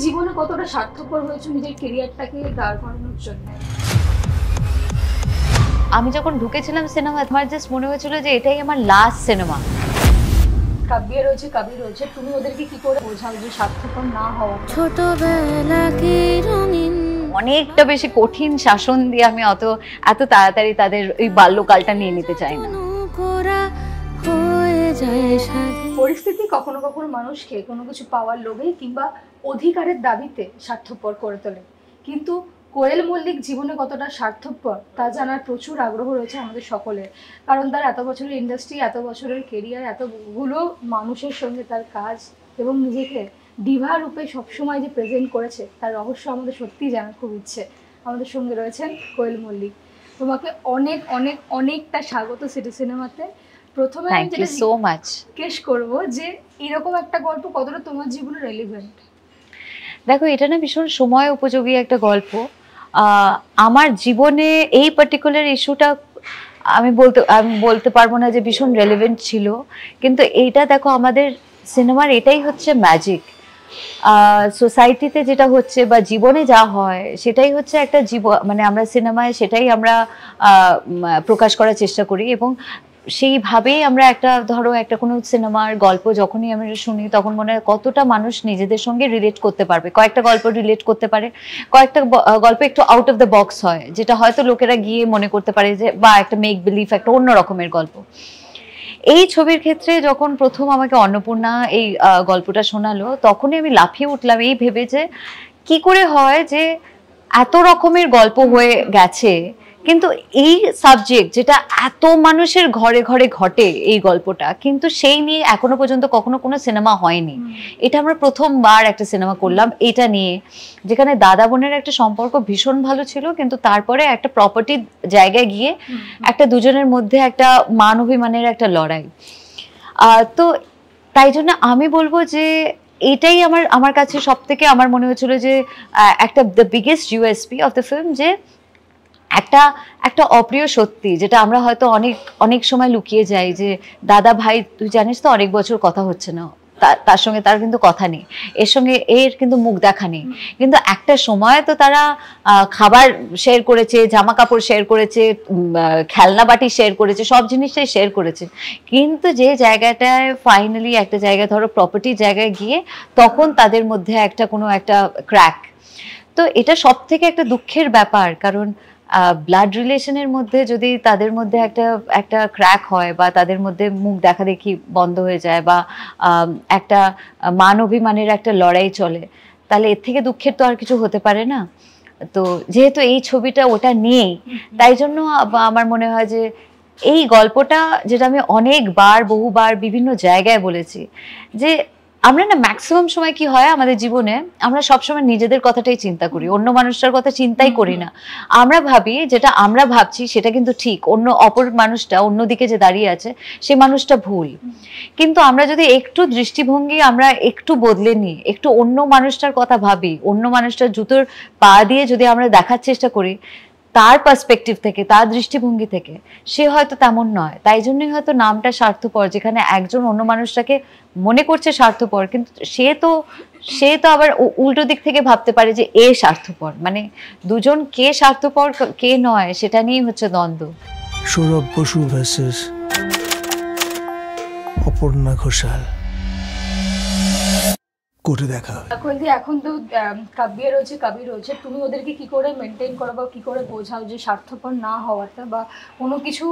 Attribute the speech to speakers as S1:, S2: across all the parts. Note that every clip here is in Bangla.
S1: জীবনে কতটা স্বার্থপর হয়েছে নিজের ক্যারিয়ারটাকে দাঁড় করানোর জন্য?
S2: আমি যখন ঢুকেছিলাম সিনেমা, আমার জাস্ট মনে হয়েছিল যে এটাই আমার লাস্ট সিনেমা।
S1: কাব্যে রয়েছে, কবি রয়েছে, তুমি ওদেরকে কি করে বোঝাও যে স্বার্থপর না হওয়া?
S3: ছোটবেলা কি রঙিন,
S2: অনেকটা বেশি কঠিন শাসন দিয়ে আমি এত তাড়াতাড়ি তাদের ওই বাল্যকালটা নিয়ে নিতে চাই না।
S1: পরিস্থিতি কখনো কখনো মানুষকে কোনো কিছু পাওয়ার লোভে কিংবা অধিকারের দাবিতে স্বার্থপর করে তোলে, কিন্তু কোয়েল মল্লিক জীবনে কতটা স্বার্থপর তা জানার প্রচুর আগ্রহ রয়েছে আমাদের সকলের। কারণ তার এত বছরের ইন্ডাস্ট্রি, এত বছরের কেরিয়ার, এতগুলো মানুষের সঙ্গে তার কাজ এবং নিজেকে ডিভা রূপে সবসময় যে প্রেজেন্ট করেছে তার রহস্য আমাদের সত্যিই জানার খুব ইচ্ছে। আমাদের সঙ্গে রয়েছেন কোয়েল মল্লিক। তোমাকে অনেক অনেক অনেকটা স্বাগত সিটি সিনেমাতে। প্রথমে আমি যেটা জিজ্ঞেস করবো যে এরকম একটা গল্প কতটা তোমার জীবনে রেলিভেন্ট?
S2: দেখো, এটা না ভীষণ সময় উপযোগী একটা গল্প। আমার জীবনে এই পার্টিকুলার ইস্যুটা আমি বলতে পারবো না যে ভীষণ রেলেভেন্ট ছিল, কিন্তু এইটা দেখো আমাদের সিনেমার এটাই হচ্ছে ম্যাজিক। সোসাইটিতে যেটা হচ্ছে বা জীবনে যা হয় সেটাই হচ্ছে একটা মানে আমরা সিনেমায় সেটাই আমরা প্রকাশ করার চেষ্টা করি, এবং সেইভাবেই আমরা ধরো একটা কোনো সিনেমার গল্প যখনই আমরা শুনি তখন মনে হয় কতটা মানুষ নিজেদের সঙ্গে রিলেট করতে পারবে। কয়েকটা গল্প রিলেট করতে পারে, কয়েকটা গল্প একটু আউট অফ দ্য বক্স হয়, যেটা হয়তো লোকেরা গিয়ে মনে করতে পারে যে বা একটা মেক বিলিভ, একটা অন্য রকমের গল্প। এই ছবির ক্ষেত্রে যখন প্রথম আমাকে অন্নপূর্ণা এই গল্পটা শোনালো, তখনই আমি লাফিয়ে উঠলাম এই ভেবে যে কি করে হয় যে এত রকমের গল্প হয়ে গেছে, কিন্তু এই সাবজেক্ট যেটা এত মানুষের ঘরে ঘরে ঘটে এই গল্পটা, কিন্তু সেই নিয়ে এখনো পর্যন্ত কখনো কোনো সিনেমা হয়নি। এটা আমরা প্রথমবার একটা সিনেমা করলাম এটা নিয়ে, যেখানে দাদা বোনের একটা সম্পর্ক ভীষণ ভালো ছিল, কিন্তু তারপরে একটা প্রপার্টির জায়গায় গিয়ে একটা দুজনের মধ্যে একটা মান অভিমানের একটা লড়াই। তো তাই জন্য আমি বলবো যে এটাই আমার কাছে সব থেকে আমার মনে হয়েছিল যে একটা the biggest USP of the film, যে একটা অপ্রিয় সত্যি যেটা আমরা হয়তো অনেক সময় লুকিয়ে যাই, যে দাদা ভাই তুই জানিস তো অনেক বছর কথা হচ্ছে না, তার সঙ্গে তার কিন্তু কথা নেই, এর সঙ্গে এর কিন্তু মুখ দেখা নেই, কিন্তু একটা সময় তো তারা খাবার শেয়ার করেছে, জামা কাপড় শেয়ার করেছে, খেলনা বাটি শেয়ার করেছে, সব জিনিসটাই শেয়ার করেছে, কিন্তু যে জায়গাটায় ফাইনালি একটা জায়গায় ধরো প্রপার্টির জায়গায় গিয়ে তখন তাদের মধ্যে কোনো একটা ক্র্যাক। তো এটা সব থেকে একটা দুঃখের ব্যাপার, কারণ ব্লাড রিলেশনের মধ্যে যদি তাদের মধ্যে একটা ক্র্যাক হয় বা তাদের মধ্যে মুখ দেখা দেখি বন্ধ হয়ে যায় বা একটা মান অভিমানের একটা লড়াই চলে, তাহলে এর থেকে দুঃখের তো আর কিছু হতে পারে না। তো যেহেতু এই ছবিটা ওটা নিয়েই, তাই জন্য আমার মনে হয় যে এই গল্পটা, যেটা আমি বহুবার বিভিন্ন জায়গায় বলেছি, যে আমরা না ম্যাক্সিমাম সময় কি হয় আমাদের জীবনে, আমরা সবসময় নিজেদের কথাটাই চিন্তা করি, অন্য মানুষটার কথা চিন্তাই করি না। আমরা ভাবি যেটা আমরা ভাবছি সেটা কিন্তু ঠিক, অপর মানুষটা অন্যদিকে যে দাঁড়িয়ে আছে সে মানুষটা ভুল। কিন্তু আমরা যদি একটু দৃষ্টিভঙ্গি আমরা একটু বদলে নিই, একটু অন্য মানুষটার কথা ভাবি, অন্য মানুষটার জুতোর পা দিয়ে যদি আমরা দেখার চেষ্টা করি তার পার্সপেক্টিভ থেকে, তার দৃষ্টিভঙ্গি থেকে, সে হয়তো তেমন নয়। তাই জন্যই হয়তো নামটা স্বার্থপর, যেখানে একজন অন্য মানুষটাকে মনে করছে স্বার্থপর, কিন্তু সে তো আবার উল্টো দিক থেকে ভাবতে পারে যে এ স্বার্থপর। মানে দুজন কে স্বার্থপর কে নয় সেটা নিয়েই হচ্ছে দ্বন্দ্ব।
S4: সৌরভ বসু ভার্সেস অপর্ণা ঘোষাল, করে দেখা
S1: এখন তো কাব্যে রয়েছে, কবি রয়েছে, তুমি ওদেরকে কি করে মেনটেন করো বা কি করে বোঝাও যে স্বার্থপর না হওয়াটা, বা কোনো কিছু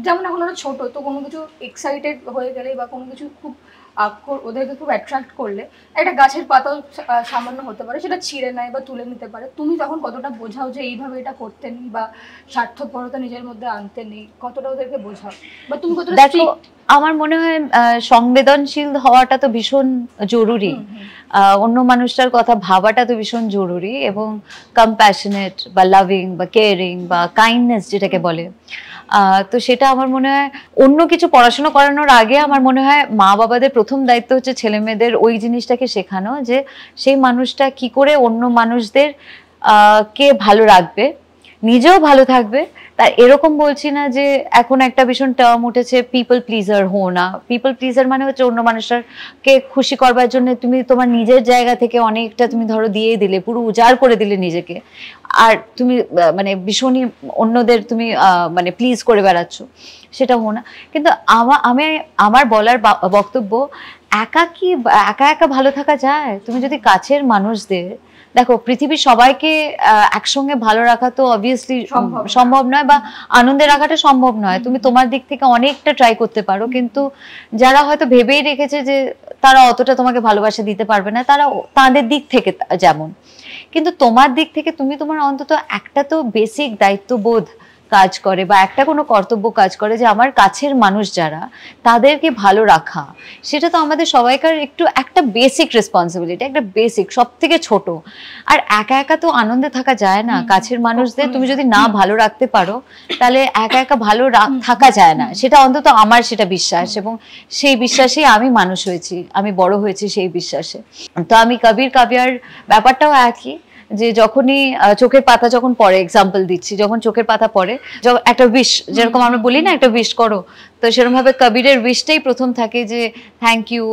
S1: যেমন এখন ওরা ছোট, তো কোনো কিছু এক্সাইটেড হয়ে গেলে বা কোনো কিছু খুব ওদেরকে খুব অ্যাট্রাক্ট করলে একটা গাছের পাতাও সামান্য হতে পারে, সেটা ছিঁড়ে নেয় বা তুলে নিতে পারে, তুমি তখন কতটা বোঝাও যে এইভাবে এটা করতে নেই বা স্বার্থপরতা নিজের মধ্যে আনতে নেই, কতটা ওদেরকে বোঝাও বা তুমি কতটা?
S2: দেখো, আমার মনে হয় সংবেদনশীল হওয়াটা তো ভীষণ জরুরি, অন্য মানুষটার কথা ভাবাটা তো ভীষণ জরুরি, এবং কম্প্যাশনেট বা লাভিং বা কেয়ারিং বা কাইন্ডনেস যেটাকে বলে, তো সেটা আমার মনে হয় অন্য কিছু পড়াশোনা করানোর আগে আমার মনে হয় মা বাবাদের প্রথম দায়িত্ব হচ্ছে ছেলে মেয়েদের ওই জিনিসটাকে শেখানো, যে সেই মানুষটা কি করে অন্য মানুষদের কে ভালো রাখবে, নিজেও ভালো থাকবে, তার এরকম বলছি না যে এখন একটা ভীষণ টার্ম উঠেছে পিপল প্লিজার হো না। পিপল প্লিজার মানে হচ্ছে অন্য মানুষকে খুশি করবার জন্য তুমি তোমার নিজের জায়গা থেকে অনেকটা তুমি ধরো দিয়ে দিলে, পুরো উজাড় করে দিলে নিজেকে, আর তুমি মানে ভীষণই অন্যদের তুমি মানে প্লিজ করে বেড়াচ্ছ, সেটা হো না। কিন্তু আমার বলার বক্তব্য, একা একা ভালো থাকা যায়? তুমি যদি কাছের মানুষদের, দেখো পৃথিবীর সবাইকে একসঙ্গে ভালো রাখা তো অবভিয়াসলি সম্ভব নয়, বা আনন্দে রাখাটা সম্ভব নয়। তুমি তোমার দিক থেকে অনেকটা ট্রাই করতে পারো, কিন্তু যারা হয়তো ভেবেই রেখেছে যে তারা অতটা তোমাকে ভালোবাসা দিতে পারবে না, তারা তাদের দিক থেকে যেমন, কিন্তু তোমার দিক থেকে তুমি তোমার অন্তত একটা তো বেসিক দায়িত্ববোধ কাজ করে, বা একটা কোনো কর্তব্য কাজ করে যে আমার কাছের মানুষ যারা, তাদেরকে ভালো রাখা, সেটা তো আমাদের সবাইকার একটা বেসিক রেসপন্সিবিলিটি, একটা বেসিক, সব থেকে ছোট। আর একা একা তো আনন্দে থাকা যায় না। কাছের মানুষদের তুমি যদি না ভালো রাখতে পারো, তাহলে একা একা ভালো থাকা যায় না, সেটা অন্তত আমার সেটা বিশ্বাস, এবং সেই বিশ্বাসেই আমি মানুষ হয়েছি, আমি বড় হয়েছি সেই বিশ্বাসে। তো আমি কবির কাবিয়ার ব্যাপারটাও একই, যে যখনই চোখের পাতা যখন পড়ে, এক্সাম্পল দিচ্ছি, যখন চোখের পাতা পড়ে, একটা উইশ, যেরকম আমরা বলি না একটা উইশ করো, তো সেরকম ভাবে কবিরের উইশটাই প্রথম থাকে যে থ্যাংক ইউ,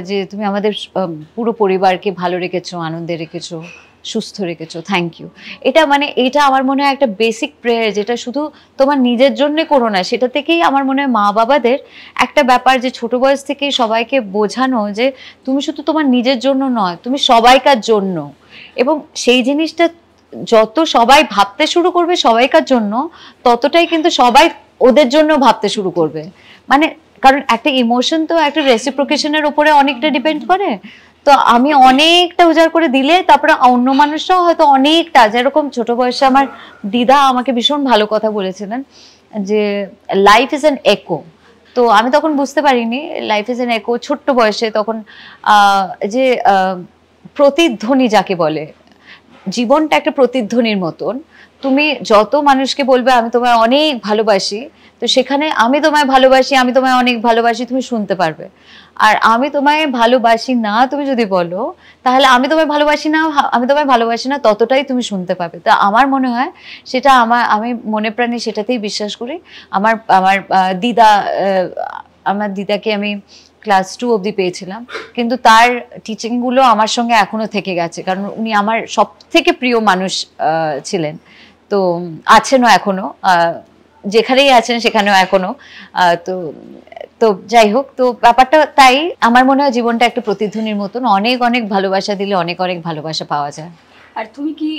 S2: যে তুমি আমাদের পুরো পরিবারকে ভালো রেখেছো, আনন্দে রেখেছো, সুস্থ রেখেছো, থ্যাংক ইউ। এটা আমার মনে হয় একটা বেসিক প্রেয়ার, যেটা শুধু তোমার নিজের জন্য করো না, সেটা থেকেই আমার মনে হয় মা বাবাদের একটা ব্যাপার, যে ছোট বয়স থেকেই সবাইকে বোঝানো যে তুমি শুধু তোমার নিজের জন্য নয়, তুমি সবাইকার জন্য। এবং সেই জিনিসটা যত সবাই ভাবতে শুরু করবে সবাইকার জন্য, ততটাই কিন্তু সবাই ওদের জন্য ভাবতে শুরু করবে। মানে কারণ একটা ইমোশন তো একটা রেসিপ্রোকেশনের উপরে অনেকটা ডিপেন্ড করে। তো আমি অনেকটা উজাড় করে দিলে তারপরে অন্য মানুষরাও হয়তো অনেকটা, যেরকম ছোট বয়সে আমার দিদা আমাকে ভীষণ ভালো কথা বলেছিলেন যে লাইফ ইজ অ্যান একো। তো আমি তখন বুঝতে পারিনি লাইফ ইজ অ্যান একো, ছোট্ট বয়সে তখন যে প্রতিধ্বনি যাকে বলে, জীবনটা একটা প্রতিধ্বনির মতন। তুমি যত মানুষকে বলবে আমি তোমায় অনেক ভালোবাসি, তো সেখানে আমি তোমায় ভালোবাসি, আমি তোমায় অনেক ভালোবাসি তুমি শুনতে পারবে। আর আমি তোমায় ভালোবাসি না তুমি যদি বলো, তাহলে আমি তোমায় ভালোবাসি না ততটাই তুমি শুনতে পাবে। তা আমার মনে হয় সেটা আমি মনে প্রাণে সেটাতেই বিশ্বাস করি। আমার দিদাকে আমি ক্লাস 2 অবধি পেয়েছিলাম, কিন্তু তার টিচিংগুলো আমার সঙ্গে এখনো থেকে গেছে, কারণ উনি আমার সব থেকে প্রিয় মানুষ ছিলেন। তো আছেনও এখনো, যেখানেই আছেন সেখানেও এখনো। তো তো যাই হোক, তো ব্যাপারটা তাই আমার মনে হয় জীবনটা একটা প্রতিধ্বনির মতন, অনেক অনেক ভালোবাসা দিলে অনেক অনেক ভালোবাসা পাওয়া যায়।
S1: আর তুমি কি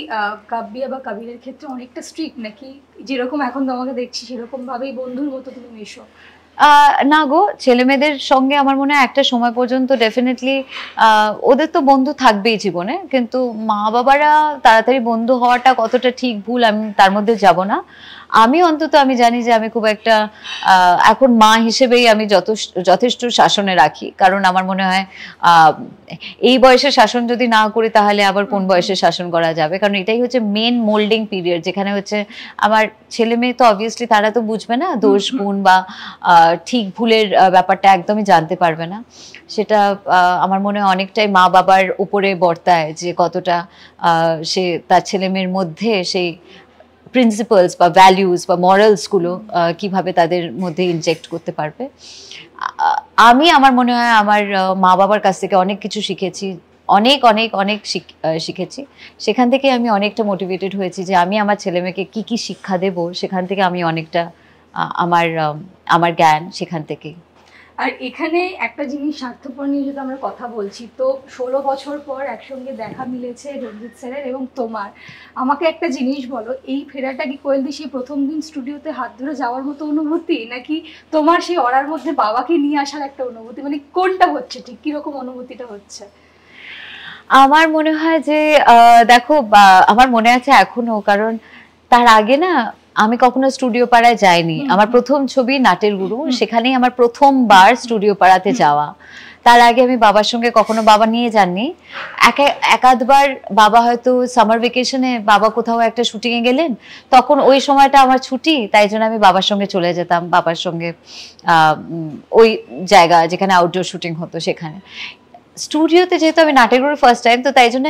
S1: কাব্যা বা কবিরের ক্ষেত্রে অনেকটা স্ট্রিক্ট, নাকি যেরকম এখন তোমাকে দেখছি সেরকম ভাবেই বন্ধুর মতো তুমি মেশো?
S2: না গো, ছেলে মেয়েদের সঙ্গে আমার মনে হয় একটা সময় পর্যন্ত ডেফিনেটলি ওদের তো বন্ধু থাকবেই জীবনে, কিন্তু মা বাবারা তাড়াতাড়ি বন্ধু হওয়াটা কতটা ঠিক ভুল আমি তার মধ্যে যাব না। আমি অন্তত আমি জানি যে আমি খুব একটা এখন মা হিসেবেই আমি যথেষ্ট শাসনে রাখি, কারণ আমার মনে হয় এই বয়সে শাসন যদি না করি তাহলে আবার কোন বয়সে শাসন করা যাবে, কারণ এটাই হচ্ছে মেন মোল্ডিং পিরিয়ড, যেখানে হচ্ছে আমার ছেলে মেয়ে তো অবভিয়াসলি তারা তো বুঝবে না দোষ গুণ বা ঠিক ভুলের ব্যাপারটা একদমই জানতে পারবে না। সেটা আমার মনে হয় অনেকটাই মা বাবার উপরে বর্তায়, যে কতটা সে তার ছেলে মেয়ের মধ্যে সেই প্রিন্সিপালস বা ভ্যালিউজ বা মরালসগুলো কিভাবে তাদের মধ্যে ইনজেক্ট করতে পারবে। আমার মনে হয় আমার মা বাবার কাছ থেকে অনেক কিছু শিখেছি, অনেক অনেক অনেক শিখেছি। সেখান থেকে আমি অনেকটা মোটিভেটেড হয়েছি যে আমি আমার ছেলে মেয়েকে কী কী শিক্ষা দেব, সেখান থেকে আমি অনেকটা আমার জ্ঞান সেখান থেকে।
S1: আর এখানে একটা জিনিস স্বার্থপর নিয়ে যদি আমরা কথা বলছি, তো 16 বছর পর একসঙ্গে দেখা মিলেছে রঞ্জিত স্যারের এবং তোমার। আমাকে একটা জিনিস বলো, এই ফেরাটা কি কোয়েলদি সেই প্রথম দিন স্টুডিওতে হাত ধরে যাওয়ার মতো অনুভূতি, নাকি তোমার সেই অরার মধ্যে বাবাকে নিয়ে আসার একটা অনুভূতি, মানে কোনটা হচ্ছে, ঠিক কিরকম অনুভূতিটা হচ্ছে?
S2: আমার মনে হয় যে দেখো, আমার মনে আছে এখনো, কারণ তার আগে না আমি কখনো স্টুডিও পাড়ায় যাইনি। আমার প্রথম ছবি নাটের গুরু, সেখানেই আমার প্রথমবার স্টুডিও পাড়াতে যাওয়া। তার আগে আমি বাবার সঙ্গে কখনো, বাবা নিয়ে যাননি। একাধবার বাবা হয়তো সামার ভেকেশনে বাবা কোথাও একটা শুটিংয়ে গেলেন, তখন ওই সময়টা আমার ছুটি, তাই জন্য আমি বাবার সঙ্গে চলে যেতাম, বাবার সঙ্গে ওই জায়গা যেখানে আউটডোর শুটিং হতো সেখানে। স্টুডিওতে যেহেতু আমি নাটকগুলো ফার্স্ট টাইম, তো তাই জন্য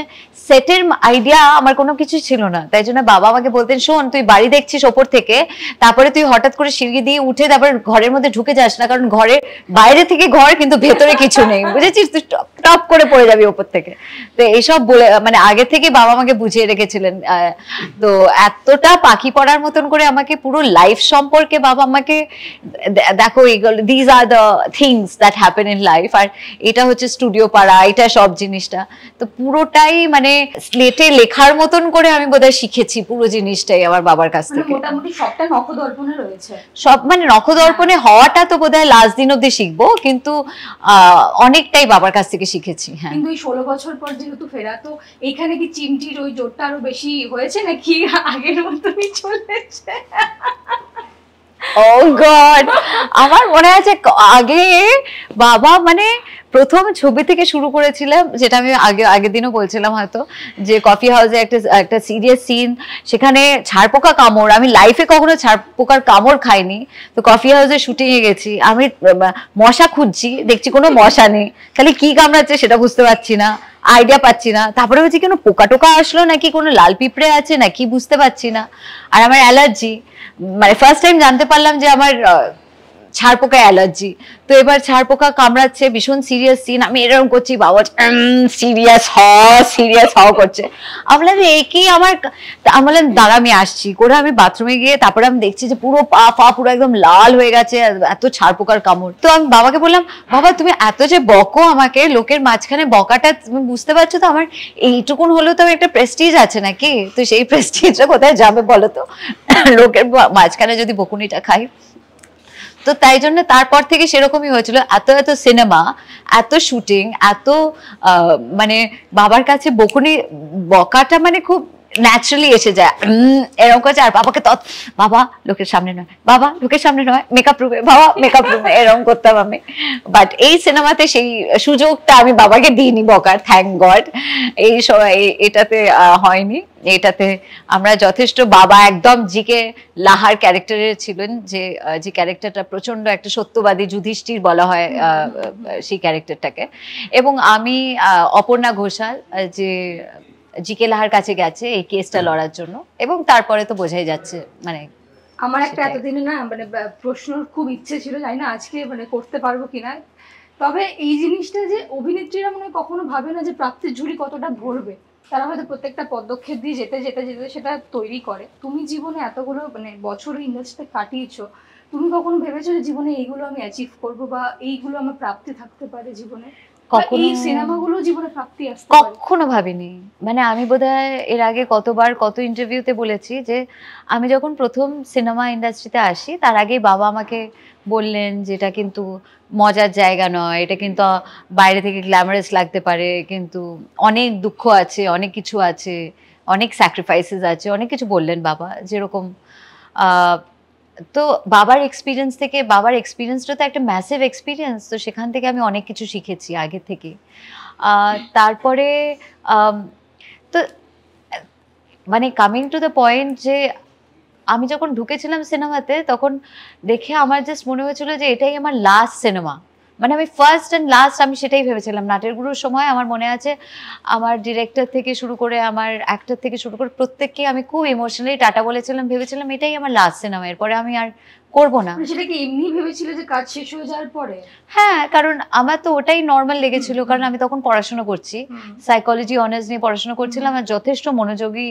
S2: সেটের আইডিয়া আমার কোনো কিছু ছিল না। তাই জন্য বাবা আমাকে বলতেন, শোন তুই বাড়ি দেখছিস ওপর থেকে, তারপরে তুই হঠাৎ করে সিঁড়ি দিয়ে উঠে তারপর ঘরের মধ্যে ঢুকে যাস না, কারণ ঘরের বাইরে থেকে ঘর কিন্তু ভেতরে কিছু নেই, বুঝেছিস, তুই টপ করে পড়ে যাবি ওপর থেকে। তো এইসব বলে মানে আগে থেকে বাবা আমাকে বুঝিয়ে রেখেছিলেন। তো এতটা পাখি পড়ার মতন করে আমাকে পুরো লাইফ সম্পর্কে বাবা আমাকে, দেখো এইগুলো, these are the things that happen in life, আর এটা হচ্ছে স্টুডিও পাড়া, এটা সব জিনিসটা তো পুরোটাই মানে স্লেটে লেখার মতন করে আমি বোধহয় শিখেছি পুরো জিনিসটাই আমার বাবার কাছ থেকে।
S1: মোটামুটি সবটা নখদর্পণে রয়েছে,
S2: সব মানে নখদর্পণে হওয়াটা তো বোধহয় লাস্ট দিন অব্দি শিখবো, কিন্তু অনেকটাই বাবার কাছ থেকে শিখেছি। হ্যাঁ,
S1: কিন্তু এই 16 বছর পর যেহেতু ফেরা, তো এখানে কি চিমটির ওই জোরটা আরো বেশি হয়েছে নাকি আগের মতনই চলেছে?
S2: ও গড, আমার মনে আছে আগে বাবা মানে প্রথম ছবি থেকে শুরু করেছিলাম, যেটা আমি আগের দিনও বলছিলাম হয়তো, যে কফি হাউসে একটা সিরিয়াস সিন, সেখানে ছারপোকা কামড়, আমি লাইফে কখনো ছারপোকার কামড় খাইনি। তো কফি হাউসে শুটিং এ গেছি, আমি মশা খুঁজছি, দেখছি কোনো মশা নেই, খালি কি কামড়াচ্ছে সেটা বুঝতে পারছি না, আইডিয়া পাচ্ছি না। তারপরে হচ্ছে কোনো পোকা টোকা আসলো নাকি কোনো লাল পিঁপড়ে আছে নাকি বুঝতে পারছি না। আর আমার অ্যালার্জি, মানে ফার্স্ট টাইম জানতে পারলাম যে আমার ছারপোকা অ্যালার্জি। তো এবার ছারপোকা কামড়াচ্ছে, ভীষণ সিরিয়াস সিন, আমি এরকম করছি, বাবা সিরিয়াস হ করছে। আমি বললাম একই আমার, আমি বললাম দাঁড়া আমি আসছি করে আমি বাথরুমে গিয়ে তারপরে আমি দেখছি যে পুরো পা পুরো একদম লাল হয়ে গেছে, এত ছারপোকার কামড়। তো আমি বাবাকে বললাম, বাবা তুমি এত যে বকো আমাকে, লোকের মাঝখানে বকাটা তুমি বুঝতে পারছো তো, আমার এইটুকুন হলেও তো একটা প্রেস্টিজ আছে নাকি, তো সেই প্রেস্টিজটা কোথায় যাবে বলো তো, লোকের মাঝখানে যদি বকুনিটা খাই। তো তাই জন্য তারপর থেকে সেরকমই হয়েছিল, এত এত সিনেমা, এত শুটিং, এত মানে বাবার কাছে বকাটা মানে খুব ন্যাচারালি এসে যায়, এরকম করছে। আর বাবাকে বাবা লোকের সামনে নয়, বাবা লোকের সামনে নয়, মেকআপ রুমে, বাবা মেকআপ রুমে, এরকম করতাম আমি। বাট এই সিনেমাতে সেই সুযোগটা আমি বাবাকে দিইনি বকার, থ্যাংক গড। এই সময় এটাতে হয়নি, এটাতে আমরা যথেষ্ট, বাবা একদম জিকে লাহার ক্যারেক্টারের ছিলেন, যে ক্যারেক্টারটা প্রচন্ড একটা সত্যবাদী যুধিষ্ঠির বলা হয় সেই ক্যারেক্টারটাকে। এবং আমি অপর্ণা ঘোষাল, যে জিকে লাহার কাছে গেছে এই কেসটা লড়ার জন্য, এবং তারপরে তো বোঝাই যাচ্ছে মানে
S1: আমার একটা এতদিনে না মানে প্রশ্নর খুব ইচ্ছে ছিল, জানি না আজকে মানে করতে পারবো কিনা। তবে এই জিনিসটা যে অভিনেত্রীরা মনে হয় কখনো ভাবে না যে প্রাপ্তির ঝুড়ি কতটা ভরবে, তারা হয়তো প্রত্যেকটা পদক্ষেপ দিয়ে যেতে যেতে যেতে সেটা তৈরি করে। তুমি জীবনে এতগুলো মানে বছর ইন্ডাস্ট্রিতে কাটিয়েছো, তুমি কখনো ভেবেছো যে জীবনে এইগুলো আমি অ্যাচিভ করবো বা এইগুলো আমার প্রাপ্তি থাকতে পারে জীবনে? এই সিনেমাগুলো জীবনে প্রাপ্তি আসতে পারে?
S2: কখনো ভাবিনি। মানে আমি বোধহয় এর আগে কতবার কত ইন্টারভিউতে বলেছি যে আমি যখন প্রথম সিনেমা ইন্ডাস্ট্রিতে আসি তার আগে বাবা আমাকে বললেন যে এটা কিন্তু মজার জায়গা নয়, এটা কিন্তু বাইরে থেকে গ্ল্যামারাস লাগতে পারে, কিন্তু অনেক দুঃখ আছে, অনেক কিছু আছে, অনেক স্যাক্রিফাইসেস আছে, অনেক কিছু বললেন বাবা। যেরকম তো বাবার এক্সপিরিয়েন্সটা তো একটা ম্যাসিভ এক্সপিরিয়েন্স, তো সেখান থেকে আমি অনেক কিছু শিখেছি আগে থেকে। তারপরে তো মানে কামিং টু দ্য পয়েন্ট, যে আমি যখন ঢুকেছিলাম সিনেমাতে তখন দেখে আমার জাস্ট মনে হয়েছিল যে এটাই আমার লাস্ট সিনেমা, মানে আমি ফার্স্ট অ্যান্ড লাস্ট, আমি সেটাই ভেবেছিলাম। নাটের গুরুর সময় আমার মনে আছে আমার ডিরেক্টর থেকে শুরু করে আমার অ্যাক্টর থেকে শুরু করে প্রত্যেককে আমি খুব ইমোশনালি টাটা বলেছিলাম, ভেবেছিলাম এটাই আমার লাস্ট সিনেমা, এরপরে আমি আর করবো না।
S1: সেটা কি এমনি ভেবেছিল যে কাজ শেষ হয়ে যাওয়ার পরে?
S2: হ্যাঁ, কারণ আমার তো ওটাই নর্মাল লেগেছিল, কারণ আমি তখন পড়াশোনা করছি, সাইকোলজি অনার্স নিয়ে পড়াশোনা করছিলাম, আর যথেষ্ট মনোযোগী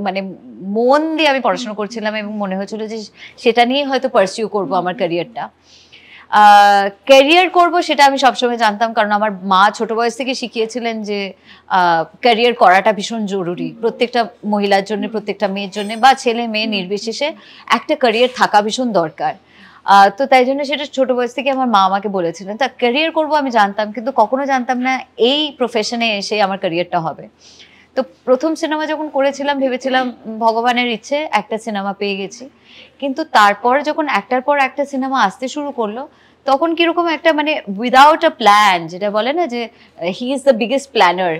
S2: মানে মন দিয়ে আমি পড়াশোনা করছিলাম, এবং মনে হয়েছিল যে সেটা নিয়ে হয়তো পারসিউ করবো আমার ক্যারিয়ারটা। ক্যারিয়ার করব সেটা আমি সবসময় জানতাম, কারণ আমার মা ছোট বয়স থেকে শিখিয়েছিলেন যে ক্যারিয়ার করাটা ভীষণ জরুরি, প্রত্যেকটা মহিলার জন্য, প্রত্যেকটা মেয়ের জন্য, বা ছেলে মেয়ে নির্বিশেষে একটা ক্যারিয়ার থাকা ভীষণ দরকার। তো তাই জন্য সেটা ছোট বয়স থেকে আমার মা আমাকে বলেছিলেন। তা ক্যারিয়ার করব আমি জানতাম, কিন্তু কখনো জানতাম না এই প্রফেশনে এসে আমার ক্যারিয়ারটা হবে। তো প্রথম সিনেমা যখন করেছিলাম ভেবেছিলাম ভগবানের ইচ্ছে একটা সিনেমা পেয়ে গেছি, কিন্তু তারপর যখন একটার পর একটা সিনেমা আসতে শুরু করলো তখন কিরকম একটা মানে উইদাউট আ প্ল্যান, যেটা বলে না যে he is the biggest planner,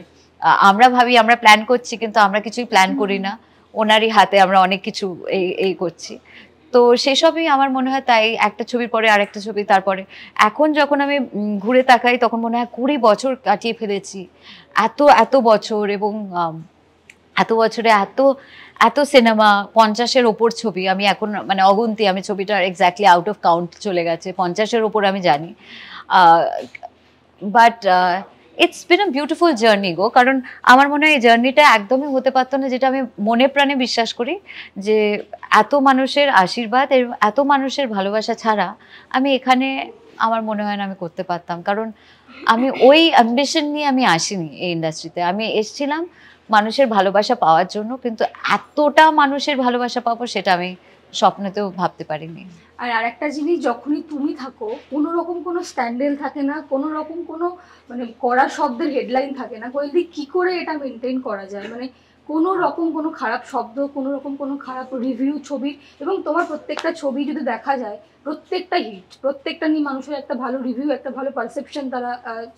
S2: আমরা ভাবি আমরা প্ল্যান করছি কিন্তু আমরা কিছুই প্ল্যান করি না, ওনারই হাতে আমরা অনেক কিছু এই করছি। তো সেসবই আমার মনে হয়, তাই একটা ছবির পরে আরেকটা ছবি, তারপরে এখন যখন আমি ঘুরে তাকাই তখন মনে হয় 20 বছর কাটিয়ে ফেলেছি, এত এত বছর, এবং এত বছরে এত এত সিনেমা, 50-এর ওপর ছবি আমি এখন মানে অগুন্তি, আমি ছবিটা এক্স্যাক্টলি আউট অফ কাউন্ট চলে গেছে, 50-এর ওপর আমি জানি। But it's been a beautiful journey গো, কারণ আমার মনে হয় এই জার্নিটা একদমই হতে পারতো না, যেটা আমি মনে প্রাণে বিশ্বাস করি, যে এত মানুষের আশীর্বাদ এবং এত মানুষের ভালোবাসা ছাড়া আমি এখানে আমার মনে হয় না আমি করতে পারতাম। কারণ আমি ওই অ্যাম্বিশন নিয়ে আমি আসিনি এই ইন্ডাস্ট্রিতে, আমি এসেছিলাম মানুষের ভালোবাসা পাওয়ার জন্য, কিন্তু এতটা মানুষের ভালোবাসা পাবো সেটা আমি স্বপ্নেতেও ভাবতে পারিনি।
S1: আর আরেকটা জিনিস, যখনই তুমি থাকো কোনো রকম কোনো স্ট্যান্ডেল থাকে না, কোনো রকম কোনো মানে কড়া শব্দের হেডলাইন থাকে না। কোয়েলদি কি করে এটা মেনটেন করা যায়, মানে কোনো রকম কোনো খারাপ শব্দ, কোনো রকম কোনো খারাপ রিভিউ ছবির, এবং তোমার প্রত্যেকটা ছবি যদি দেখা যায় প্রত্যেকটা হিট, প্রত্যেকটা নিয়ে মানুষের একটা ভালো রিভিউ, একটা ভালো পারসেপশন তারা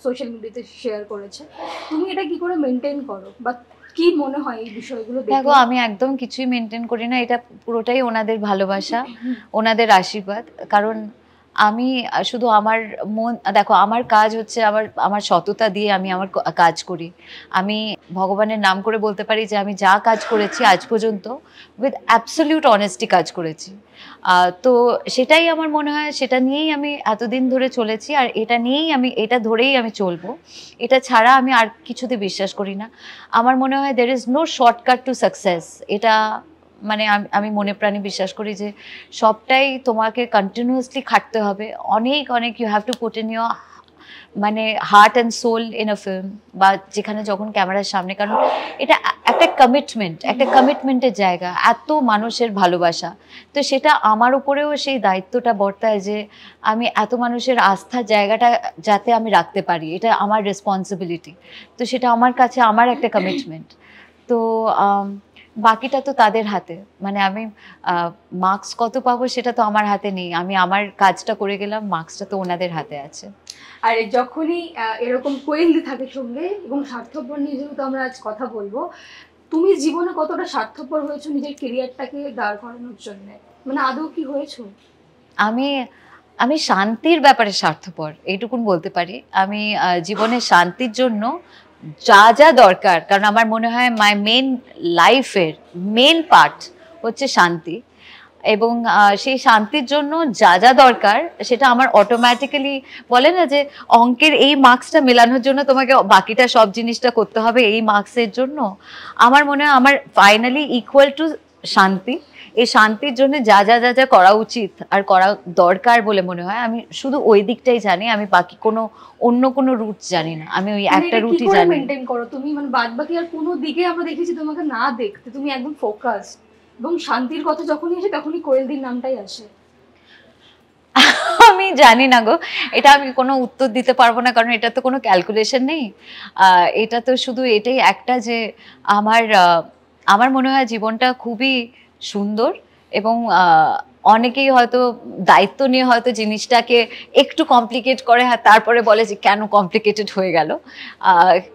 S1: সোশ্যাল মিডিয়াতে শেয়ার করেছে। তুমি এটা কি করে মেনটেন করো, বা কি মনে হয় এই বিষয়গুলো দেখে?
S2: দেখো, আমি একদম কিছুই মেনটেন করি না, এটা পুরোটাই ওনাদের ভালোবাসা, ওনাদের আশীর্বাদ। কারণ আমি শুধু আমার মন, দেখো আমার কাজ হচ্ছে আমার সততা দিয়ে আমি আমার কাজ করি। আমি ভগবানের নাম করে বলতে পারি যে আমি যা কাজ করেছি আজ পর্যন্ত উইথ অ্যাবসলিউট অনেস্টি কাজ করেছি। তো সেটাই আমার মনে হয়, সেটা নিয়েই আমি এতদিন ধরে চলেছি, আর এটা ধরেই আমি চলবো। এটা ছাড়া আমি আর কিছুতে বিশ্বাস করি না। আমার মনে হয় there is no shortcut to success. এটা মানে আমি মনে প্রাণে বিশ্বাস করি যে সবটাই তোমাকে কন্টিনিউয়াসলি খাটতে হবে, অনেক অনেক you have to put in your মানে heart and soul in a film, বা যেখানে যখন ক্যামেরার সামনে, কারণ এটা একটা কমিটমেন্টের জায়গা, এত মানুষের ভালোবাসা। তো সেটা আমার উপরেও সেই দায়িত্বটা বর্তায় যে আমি এত মানুষের আস্থার জায়গাটা যাতে আমি রাখতে পারি, এটা আমার রেসপন্সিবিলিটি। তো সেটা আমার কাছে আমার একটা কমিটমেন্ট। তো বাকিটা তো তাদের হাতে, মানে আমি মার্কস কত পাবো সেটা তো আমার হাতে নেই, আমি আমার কাজটা করে গেলাম, মার্কসটা তো ওনাদের হাতে আছে।
S1: আর যখনই এরকম কোয়েলদি থাকে সঙ্গে, এবং স্বার্থপর নিয়ে যেহেতু আমরা আজ কথা বলবো, তুমি জীবনে কতটা স্বার্থপর হয়েছো নিজের কেরিয়ারটাকে দাঁড় করানোর জন্য, মানে আদৌ কি হয়েছো?
S2: আমি শান্তির ব্যাপারে স্বার্থপর, এইটুকুন বলতে পারি। আমি জীবনের শান্তির জন্য যা যা দরকার, কারণ আমার মনে হয় মাই মেন লাইফের মেন পার্ট হচ্ছে শান্তি, এবং সেই শান্তির জন্য যা যা দরকার সেটা আমার অটোমেটিক্যালি, বলে না যে অঙ্কের এই মার্কসটা মেলানোর জন্য তোমাকে বাকিটা সব জিনিসটা করতে হবে এই মার্কসের জন্য। আমার মনে হয় আমার ফাইনালি ইকুয়াল টু শান্তি। এই শান্তির জন্য যা যা যা যা করা উচিত আর করা দরকার বলে মনে হয়, আমি শুধু ওই দিকটাই জানি, আমি বাকি অন্য কোনো রুট জানি না, আমি ওই একটা রুটই জানি।
S1: মেইনটেইন করো তুমি, মানে বাদ বাকি আর কোনো দিকে আমরা দেখেছি তোমাকে না দেখতে, তুমি একদম ফোকাস, এবং শান্তির কথা যখনই আসে তখনই কোয়েলদির নামটাই আসে।
S2: আমি জানি না গো, এটা আমি কোনো উত্তর দিতে পারবো না, কারণ এটা তো কোনো ক্যালকুলেশন নেই। এটা তো শুধু এটাই একটা যে আমার মনে হয় জীবনটা খুবই সুন্দর, এবং অনেকেই হয়তো দায়িত্ব নিয়ে হয়তো জিনিসটাকে একটু কমপ্লিকেট করে, তারপরে বলে যে কেন কমপ্লিকেটেড হয়ে গেল।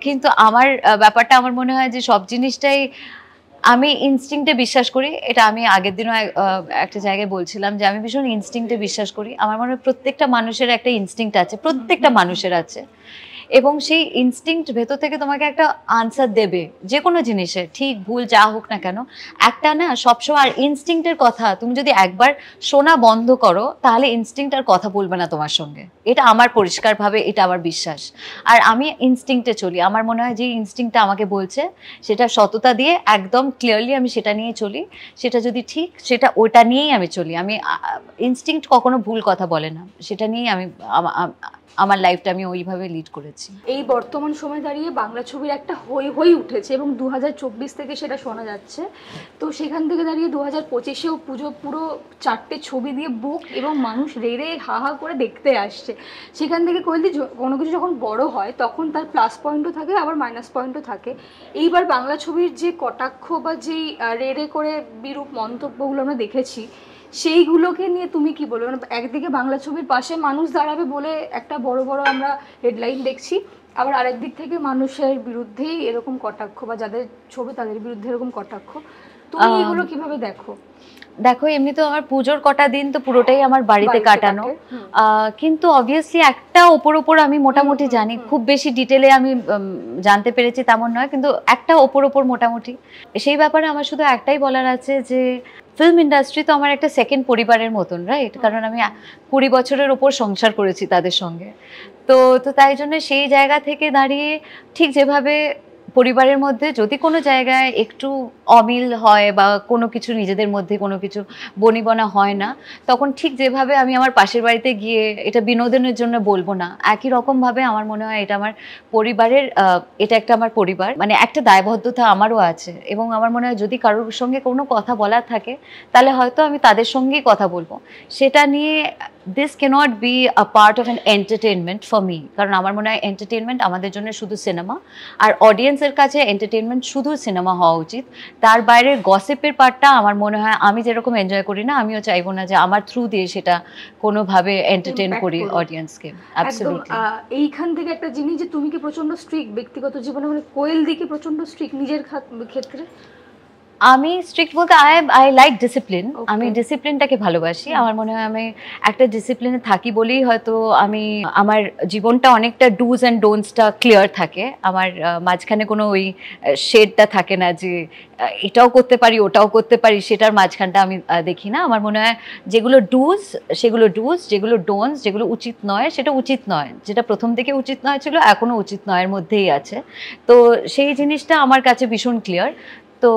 S2: কিন্তু আমার ব্যাপারটা আমার মনে হয় যে সব জিনিসটাই আমি ইনস্টিংক্টে বিশ্বাস করি। এটা আমি আগের দিনও একটা জায়গায় বলছিলাম যে আমি ভীষণ ইনস্টিংক্টে বিশ্বাস করি। আমার মনে হয় প্রত্যেকটা মানুষের একটা ইনস্টিংক্ট আছে, প্রত্যেকটা মানুষের আছে, এবং সেই ইনস্টিংক্ট ভেতর থেকে তোমাকে একটা আনসার দেবে যে কোনো জিনিসে, ঠিক ভুল যা হোক না কেন। একটা না সবসময়, আর ইনস্টিংক্টের কথা তুমি যদি একবার শোনা বন্ধ করো তাহলে ইনস্টিংক্ট আর কথা বলবে না তোমার সঙ্গে, এটা আমার পরিষ্কারভাবে, এটা আমার বিশ্বাস। আর আমি ইনস্টিংক্টে চলি, আমার মনে হয় যে ইনস্টিংক্টটা আমাকে বলছে সেটা সততা দিয়ে একদম ক্লিয়ারলি আমি সেটা নিয়ে চলি, সেটা যদি ঠিক সেটা ওটা নিয়েই আমি চলি। আমি ইনস্টিংক্ট কখনো ভুল কথা বলে না, সেটা নিয়েই আমি আমার লাইফটা আমি ওইভাবে লিড করেছি।
S1: এই বর্তমান সময় দাঁড়িয়ে বাংলা ছবির একটা হই উঠেছে, এবং 2024 থেকে সেটা শোনা যাচ্ছে। তো সেখান থেকে দাঁড়িয়ে 2025-এও পুরো 4টে ছবি দিয়ে বুক, এবং মানুষ রেড়ে হা হা করে দেখতে আসছে। সেখান থেকে কোয়েলদি কোনো কিছু যখন বড় হয় তখন তার প্লাস পয়েন্টও থাকে, আবার মাইনাস পয়েন্টও থাকে। এইবার বাংলা ছবির যে কটাক্ষ বা যেই রেড়ে করে বিরূপ মন্তব্যগুলো আমরা দেখেছি, সেইগুলোকে নিয়ে তুমি কি বলবে? মানে একদিকে বাংলা ছবির পাশে মানুষ দাঁড়াবে বলে একটা বড় বড় আমরা হেডলাইন দেখছি, আবার আরেক দিক থেকে মানুষের বিরুদ্ধেই এরকম কটাক্ষ, বা যাদের ছবি তাদের বিরুদ্ধে এরকম কটাক্ষ। তুমি এগুলো কিভাবে দেখো?
S2: দেখো, এমনি তো আমার পুজোর কটা দিন তো পুরোটাই আমার বাড়িতে কাটানো, কিন্তু অবভিয়াসলি একটা ওপর আমি মোটামুটি জানি, খুব বেশি ডিটেলে আমি জানতে পেরেছি তেমন নয়, কিন্তু একটা ওপর মোটামুটি। সেই ব্যাপারে আমার শুধু একটাই বলার আছে যে ফিল্ম ইন্ডাস্ট্রি তো আমার একটা সেকেন্ড পরিবারের মতন, রাইট? কারণ আমি 20 বছরের ওপর সংসার করেছি তাদের সঙ্গে। তো তাই জন্য সেই জায়গা থেকে দাঁড়িয়ে ঠিক যেভাবে পরিবারের মধ্যে যদি কোনো জায়গায় একটু অমিল হয় বা কোনো কিছু নিজেদের মধ্যে কোনো কিছু বনিবনা হয় না, তখন ঠিক যেভাবে আমি আমার পাশের বাড়িতে গিয়ে এটা বিনোদনের জন্য বলবো না, একই রকমভাবে আমার মনে হয় এটা আমার পরিবারের, এটা একটা আমার পরিবার, মানে একটা দায়বদ্ধতা আমারও আছে। এবং আমার মনে হয় যদি কারোর সঙ্গে কোনো কথা বলার থাকে তাহলে হয়তো আমি তাদের সঙ্গেই কথা বলবো, সেটা নিয়ে this cannot be a part of an entertainment for me, কারণ আমার মনে হয় এন্টারটেনমেন্ট আমাদের জন্য শুধু সিনেমা, আর অডিয়েন্সের কাছে এন্টারটেনমেন্ট শুধু সিনেমা হওয়া উচিত। তার বাইরের গসিপের পার্টটা আমার মনে হয় আমি যেরকম এনজয় করি না, আমিও চাইবো না যে আমার থ্রু দিয়ে সেটা কোনোভাবে এন্টারটেন করি অডিয়েন্সকে। অ্যাবসলিউটলি।
S1: এইখান থেকে একটা জিনিস যে তুমি কি প্রচন্ড স্ট্রিক্ট ব্যক্তিগত জীবনে, মানে কোয়েল দিকে প্রচন্ড স্ট্রিক্ট নিজের ক্ষেত্রে?
S2: আমি স্ট্রিক্ট বলতে আই লাইক ডিসিপ্লিন, আমি ডিসিপ্লিনটাকে ভালোবাসি। আমার মনে হয় আমি একটা ডিসিপ্লিনে থাকি বলেই হয়তো আমি আমার জীবনটা অনেকটা ডুজ অ্যান্ড ডোন্টসটা ক্লিয়ার থাকে। আমার মাঝখানে কোনো ওই শেডটা থাকে না যে এটাও করতে পারি ওটাও করতে পারি, সেটার মাঝখানটা আমি দেখি না। আমার মনে হয় যেগুলো ডুজ সেগুলো ডুজ, যেগুলো ডোন্টস, যেগুলো উচিত নয় সেটা উচিত নয়, যেটা প্রথম থেকে উচিত নয় ছিল এখনও উচিত নয়ের মধ্যেই আছে। তো সেই জিনিসটা আমার কাছে ভীষণ ক্লিয়ার। তো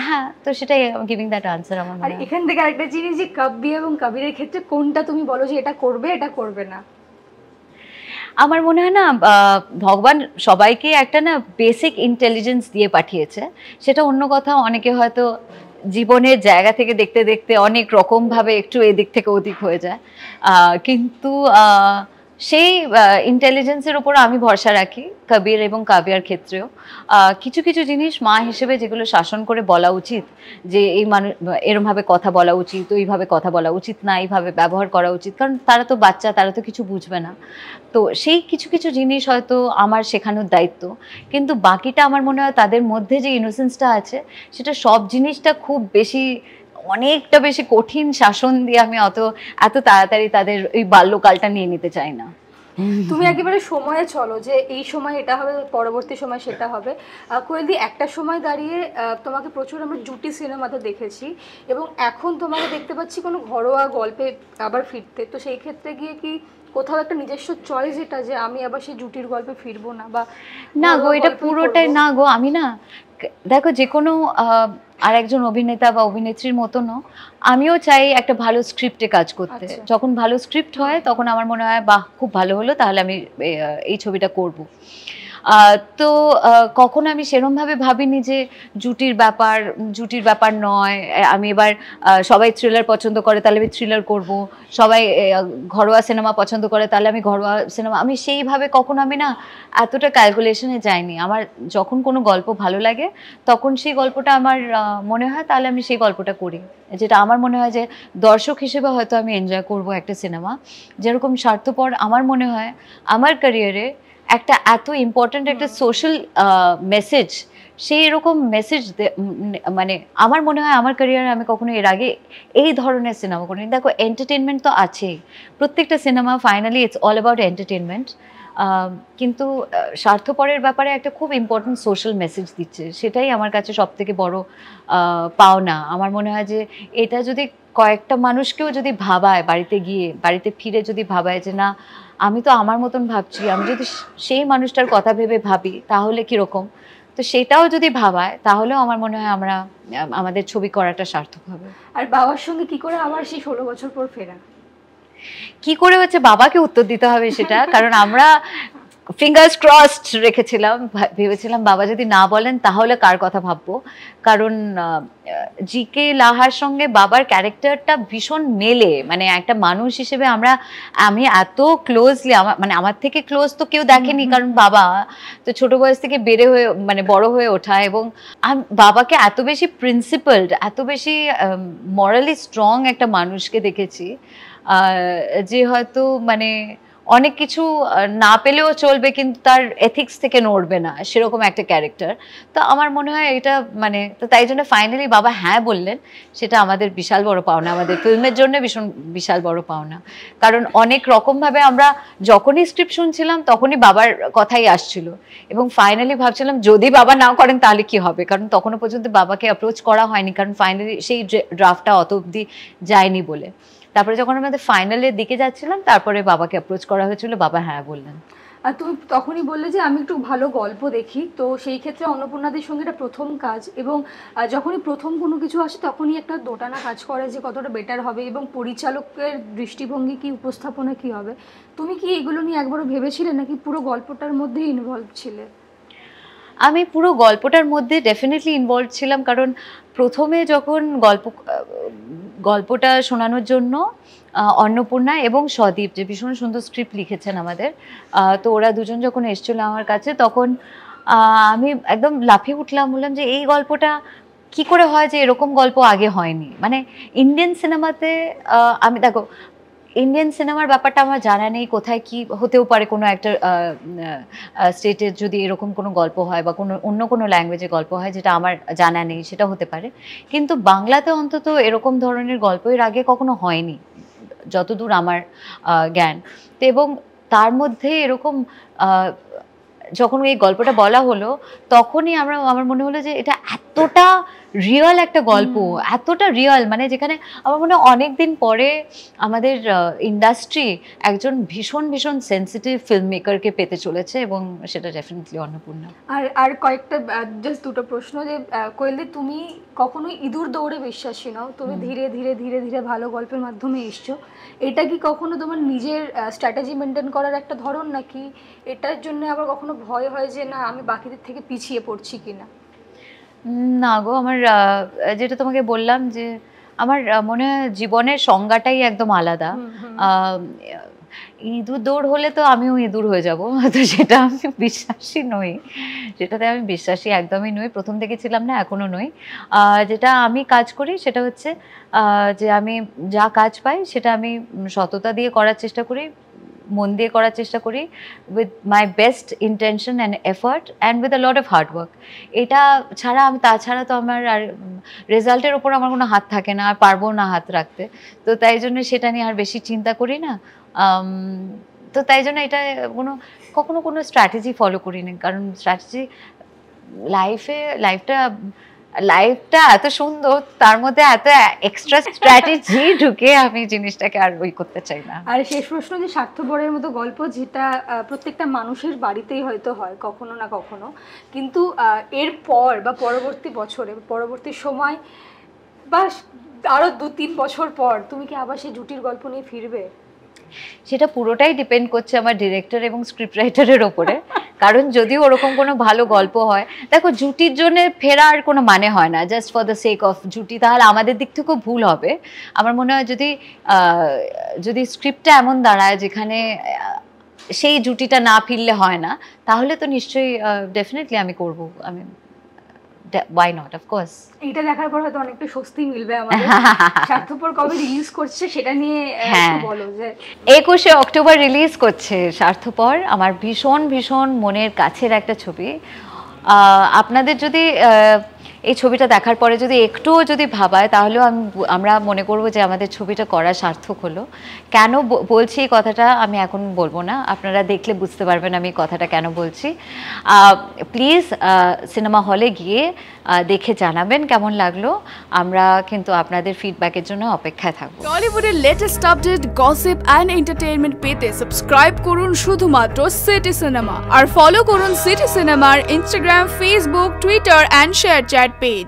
S2: হ্যাঁ, তো সেটাই গিভিং দ্যাট আনসার আমার।
S1: আর এখান থেকে আরেকটা জিনিস যে কাব্যি এবং কবিরের ক্ষেত্রে কোনটা তুমি বলো যে এটা করবে এটা করবে না?
S2: আমার মনে হয় না ভগবান সবাইকে একটা না বেসিক ইন্টেলিজেন্স দিয়ে পাঠিয়েছে, সেটা অন্য কথা। অনেকে হয়তো জীবনের জায়গা থেকে দেখতে দেখতে অনেক রকমভাবে একটু এদিক থেকে ওদিক হয়ে যায়, কিন্তু সেই ইন্টেলিজেন্সের উপর আমি ভরসা রাখি কবির এবং কাব্যার ক্ষেত্রেও। কিছু কিছু জিনিস মা হিসেবে যেগুলো শাসন করে বলা উচিত, যে এই মানুষ এরমভাবে কথা বলা উচিত, ওইভাবে কথা বলা উচিত না, এইভাবে ব্যবহার করা উচিত, কারণ তারা তো বাচ্চা, তারা তো কিছু বুঝবে না। তো সেই কিছু কিছু জিনিস হয়তো আমার শেখানোর দায়িত্ব, কিন্তু বাকিটা আমার মনে হয় তাদের মধ্যে যে ইনোসেন্সটা আছে সেটা সব জিনিসটা খুব বেশি অনেকটা বেশি কঠিন শাসন দিয়ে আমি এত তাড়াতাড়ি তাদের ওই বাল্যকালটা নিয়ে নিতে চাই না।
S1: তুমি একেবারে সময়ে চলো যে এই সময় এটা হবে, পরবর্তী সময় সেটা হবে। কোয়েলদি, একটা সময় দাঁড়িয়ে তোমাকে প্রচুর আমরা জুটি সিনেমাতে দেখেছি এবং এখন তোমাকে দেখতে পাচ্ছি কোনো ঘরোয়া গল্পে আবার ফিরতে। তো সেই ক্ষেত্রে গিয়ে কি কোথাও একটা নিজস্ব চয়েস এটা যে আমি আবার সেই জুটির গল্পে ফিরবো না? বা
S2: না গো, এটা পুরোটাই না গো। আমি না, দেখো, যে কোনো আর একজন অভিনেতা বা অভিনেত্রীর মতনও আমিও চাই একটা ভালো স্ক্রিপ্টে কাজ করতে। যখন ভালো স্ক্রিপ্ট হয় তখন আমার মনে হয় বাহ, খুব ভালো হলো, তাহলে আমি এই ছবিটা করব। তো কখনো আমি সেরমভাবে ভাবিনি যে জুটির ব্যাপার নয়। আমি এবার সবাই থ্রিলার পছন্দ করে তাহলে আমি থ্রিলার করব, সবাই ঘরোয়া সিনেমা পছন্দ করে তাহলে আমি ঘরোয়া সিনেমা, আমি সেইভাবে কখনো আমি না এতটা ক্যালকুলেশনে যাইনি। আমার যখন কোনো গল্প ভালো লাগে তখন সেই গল্পটা আমার মনে হয় তাহলে আমি সেই গল্পটা করি, যেটা আমার মনে হয় যে দর্শক হিসেবে হয়তো আমি এনজয় করব একটা সিনেমা। যেরকম স্বার্থপর আমার মনে হয় আমার ক্যারিয়ারে একটা এত ইম্পর্ট্যান্ট একটা সোশ্যাল মেসেজ, সেই রকম মেসেজ মানে আমার মনে হয় আমার ক্যারিয়ারে আমি কখনো এর আগে এই ধরনের সিনেমা করিনি। দেখো, এন্টারটেনমেন্ট তো আছেই, প্রত্যেকটা cinema finally it's all about entertainment, কিন্তু স্বার্থপরের ব্যাপারে একটা খুব ইম্পর্ট্যান্ট সোশ্যাল মেসেজ দিচ্ছে, সেটাই আমার কাছে সব থেকে বড় পাওনা। আমার মনে হয় যে এটা যদি কয়েকটা মানুষকেও যদি ভাবায়, বাড়িতে ফিরে যদি ভাবায় যে না, আমি তো আমার মতন ভাবছি, আমি যদি সেই মানুষটার কথা ভেবে ভাবি তাহলে কীরকম, তো সেটাও যদি ভাবায় তাহলেও আমার মনে হয় আমাদের ছবি করাটা সার্থক হবে।
S1: আর বাবার সঙ্গে কি করে আবার সেই 16 বছর পর ফেরা?
S2: কি করে হচ্ছে বাবাকে উত্তর দিতে হবে সেটা, কারণ আমরা ফিঙ্গার্স ক্রসড রেখেছিলাম, ভেবেছিলাম বাবা যদি না বলেন তাহলে কার কথা ভাববো। কারণ জিকে লাহার সঙ্গে বাবার ক্যারেক্টারটা ভীষণ মেলে, মানে একটা মানুষ হিসেবে আমি এত ক্লোজলি, আমার থেকে ক্লোজ তো কেউ দেখেনি, কারণ বাবা তো ছোট বয়স থেকে বড় হয়ে ওঠা, এবং বাবাকে এত বেশি প্রিন্সিপালড, এত বেশি মরালি স্ট্রং একটা মানুষকে দেখেছি যে হয়তো অনেক কিছু না পেলেও চলবে কিন্তু তার এথিক্স থেকে নড়বে না, সেরকম একটা ক্যারেক্টার। তো আমার মনে হয় এটা মানে, তো তাই জন্য ফাইনালি বাবা হ্যাঁ বললেন, সেটা আমাদের বিশাল বড় পাওনা, আমাদের ফিল্মের জন্য ভীষণ বিশাল বড় পাওনা। কারণ অনেক রকমভাবে আমরা যখনই স্ক্রিপ্ট শুনছিলাম তখনই বাবার কথাই আসছিল, এবং ফাইনালি ভাবছিলাম যদি বাবা নাও করেন তাহলে কি হবে, কারণ তখনও পর্যন্ত বাবাকে অ্যাপ্রোচ করা হয়নি, কারণ ফাইনালি সেই ড্রাফটটা অত অবধি যায়নি বলে। তারপরে যখন আমাদের ফাইনালের দিকে যাচ্ছিলাম তারপরে বাবাকে অ্যাপ্রোচ করা হয়েছিল, বাবা হ্যাঁ বললেন।
S1: আর তুমি তখনই বললে যে আমি একটু ভালো গল্প দেখি, তো সেই ক্ষেত্রে অন্নপূর্ণাদের সঙ্গে এটা প্রথম কাজ, এবং যখনই প্রথম কোনো কিছু আসে তখনই একটা দোটানা কাজ করে যে কতটা বেটার হবে এবং পরিচালকের দৃষ্টিভঙ্গি কি, উপস্থাপনা কি হবে। তুমি কি এগুলো নিয়ে একবারও ভেবেছিলে নাকি পুরো গল্পটার মধ্যেই ইনভলভ ছিলে?
S2: আমি পুরো গল্পটার মধ্যে ডেফিনেটলি ইনভলভ ছিলাম, কারণ প্রথমে যখন গল্পটা শোনানোর জন্য অন্নপূর্ণা এবং সদীপ, যে ভীষণ সুন্দর স্ক্রিপ্ট লিখেছেন আমাদের, তো ওরা দুজন যখন এসেছিল আমার কাছে, তখন আমি একদম লাফিয়ে উঠলাম, বললাম যে এই গল্পটা কি করে হয় যে এরকম গল্প আগে হয়নি। মানে ইন্ডিয়ান সিনেমাতে আমি দেখো, ইন্ডিয়ান সিনেমার ব্যাপারটা আমার জানা নেই, কোথায় কি হতেও পারে, কোনো একটা স্টেটের যদি এরকম কোনো গল্প হয় বা কোনো অন্য কোনো ল্যাঙ্গুয়েজে গল্প হয় যেটা আমার জানা নেই, সেটা হতে পারে। কিন্তু বাংলাতে অন্তত এরকম ধরনের গল্প এর আগে কখনো হয়নি যতদূর আমার জ্ঞান। তো এবং তার মধ্যে এরকম যখন এই গল্পটা বলা হলো তখনই আমার মনে হলো যে এটা এতটা রিয়েল একটা গল্প, এতটা রিয়েল, মানে যেখানে আমার মনে হয় অনেকদিন পরে আমাদের ইন্ডাস্ট্রি একজন ভীষণ ভীষণ সেন্সিটিভ ফিল্ম মেকারকে পেতে চলেছে, এবং সেটা ডেফিনেটলি অন্নপূর্ণা।
S1: আর কয়েকটা জাস্ট দুটো প্রশ্ন, যে কোয়েলদি তুমি কখনোই ইঁদুর দৌড়ে বিশ্বাসী নাও, তুমি ধীরে ধীরে ধীরে ধীরে ভালো গল্পের মাধ্যমে এসছো, এটা কি কখনো তোমার নিজের স্ট্র্যাটেজি মেনটেন করার একটা ধরন, নাকি এটার জন্য আবার কখনো ভয় হয় যে না আমি বাকিদের থেকে পিছিয়ে পড়ছি কিনা?
S2: না গো, আমার যেটা তোমাকে বললাম যে আমার মনে হয় জীবনের সংজ্ঞাটাই একদম আলাদা। ইঁদুর দৌড় হলে তো আমিও ইঁদুর হয়ে যাব, তো সেটা আমি বিশ্বাসী নই, সেটাতে আমি বিশ্বাসী একদমই নই, প্রথম থেকে ছিলাম না, এখনও নই। যেটা আমি কাজ করি সেটা হচ্ছে যে আমি যা কাজ পাই সেটা আমি সততা দিয়ে করার চেষ্টা করি, মন দিয়ে করার চেষ্টা করি, with my best intention and effort and with a lot of hard work. এটা ছাড়া তাছাড়া তো আমার আর রেজাল্টের ওপর আমার কোনো হাত থাকে না, আর পারবো না হাত রাখতে, তো তাই জন্য সেটা নিয়ে আর বেশি চিন্তা করি না। তো তাই জন্য এটা কখনো কোনো স্ট্র্যাটেজি ফলো করিনি, কারণ স্ট্র্যাটেজি লাইফটা এত সুন্দর, তার মধ্যে এত এক্সট্রা স্ট্র্যাটেজি ঢুকে আমি জিনিসটাকে আর ওই করতে চাই না। আর
S1: শেষ প্রশ্ন, যে স্বার্থপরের মতো গল্প যেটা প্রত্যেকটা মানুষের বাড়িতেই হয়তো হয় কখনো না কখনো, কিন্তু এরপর বা পরবর্তী বছরে, পরবর্তী সময় বা আরো 2-3 বছর পর তুমি কি আবার সেই জুটির গল্প নিয়ে ফিরবে?
S2: সেটা পুরোটাই ডিপেন্ড করছে আমার ডিরেক্টর এবং স্ক্রিপ্ট রাইটারের ওপরে, কারণ যদি ওরকম কোনো ভালো গল্প হয়, দেখো জুটির জন্য ফেরার কোনো মানে হয় না, just for the sake of জুটি, তাহলে আমাদের দিক থেকেও ভুল হবে। আমার মনে হয় যদি স্ক্রিপ্টটা এমন দাঁড়ায় যেখানে সেই জুটিটা না ফিরলে হয় না, তাহলে তো নিশ্চয়ই ডেফিনেটলি আমি করব, আমি why not, of course.
S1: এটা দেখার পর হয়তো অনেকটা স্বস্তি মিলবে আমাদের। স্বার্থপর কবে রিলিজ করছে সেটা নিয়ে একটু বলো। যে
S2: 21শে অক্টোবর রিলিজ করছে স্বার্থপর, আমার ভীষণ ভীষণ মনের কাছের একটা ছবি। আপনাদের যদি এই ছবিটা দেখার পরে যদি একটুও যদি ভাবায়, তাহলেও আমরা মনে করব যে আমাদের ছবিটা করা সার্থক হলো। কেন বলছি এই কথাটা আমি এখন বলবো না, আপনারা দেখলে বুঝতে পারবেন আমি কথাটা কেন বলছি। প্লিজ সিনেমা হলে গিয়ে দেখে জানাবেন কেমন লাগলো, আমরা কিন্তু আপনাদের ফিডব্যাকের জন্য অপেক্ষায় থাকবো।
S5: টলিউডের latest update, gossip and entertainment পেতে সাবস্ক্রাইব করুন শুধুমাত্র সিটি সিনেমা, আর ফলো করুন সিটি সিনেমার Instagram, Facebook, Twitter and ShareChat page.